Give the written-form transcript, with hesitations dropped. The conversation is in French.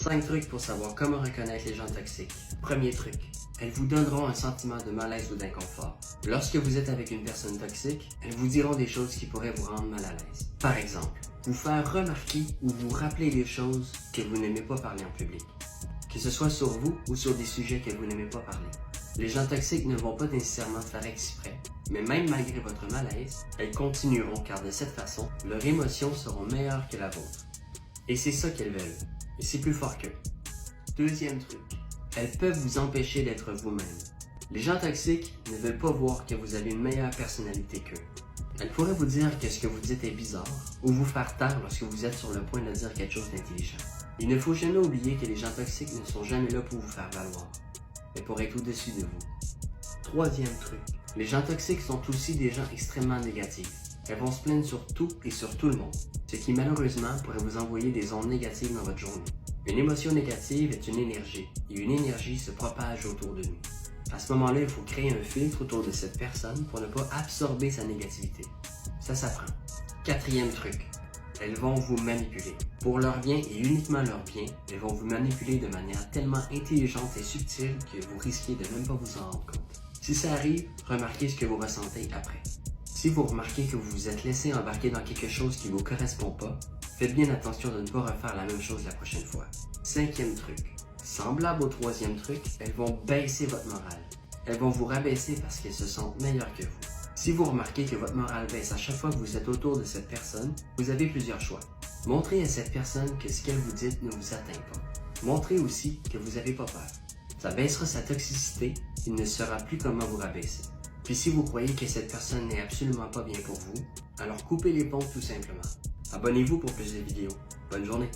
5 trucs pour savoir comment reconnaître les gens toxiques. Premier truc, elles vous donneront un sentiment de malaise ou d'inconfort. Lorsque vous êtes avec une personne toxique, elles vous diront des choses qui pourraient vous rendre mal à l'aise. Par exemple, vous faire remarquer ou vous rappeler des choses que vous n'aimez pas parler en public. Que ce soit sur vous ou sur des sujets que vous n'aimez pas parler. Les gens toxiques ne vont pas nécessairement faire exprès, mais même malgré votre malaise, elles continueront car de cette façon, leurs émotions seront meilleures que la vôtre. Et c'est ça qu'elles veulent, et c'est plus fort qu'eux. Deuxième truc, elles peuvent vous empêcher d'être vous-même. Les gens toxiques ne veulent pas voir que vous avez une meilleure personnalité qu'eux. Elles pourraient vous dire que ce que vous dites est bizarre, ou vous faire taire lorsque vous êtes sur le point de dire quelque chose d'intelligent. Il ne faut jamais oublier que les gens toxiques ne sont jamais là pour vous faire valoir, mais pour être au-dessus de vous. Troisième truc, les gens toxiques sont aussi des gens extrêmement négatifs. Elles vont se plaindre sur tout et sur tout le monde, ce qui malheureusement pourrait vous envoyer des ondes négatives dans votre journée. Une émotion négative est une énergie, et une énergie se propage autour de nous. À ce moment-là, il faut créer un filtre autour de cette personne pour ne pas absorber sa négativité. Ça s'apprend. Quatrième truc, elles vont vous manipuler. Pour leur bien et uniquement leur bien, elles vont vous manipuler de manière tellement intelligente et subtile que vous risquez de même pas vous en rendre compte. Si ça arrive, remarquez ce que vous ressentez après. Si vous remarquez que vous vous êtes laissé embarquer dans quelque chose qui ne vous correspond pas, faites bien attention de ne pas refaire la même chose la prochaine fois. Cinquième truc. Semblable au troisième truc, elles vont baisser votre morale. Elles vont vous rabaisser parce qu'elles se sentent meilleures que vous. Si vous remarquez que votre morale baisse à chaque fois que vous êtes autour de cette personne, vous avez plusieurs choix. Montrez à cette personne que ce qu'elle vous dit ne vous atteint pas. Montrez aussi que vous n'avez pas peur. Ça baissera sa toxicité, il ne saura plus comment vous rabaisser. Puis si vous croyez que cette personne n'est absolument pas bien pour vous, alors coupez les ponts tout simplement. Abonnez-vous pour plus de vidéos. Bonne journée!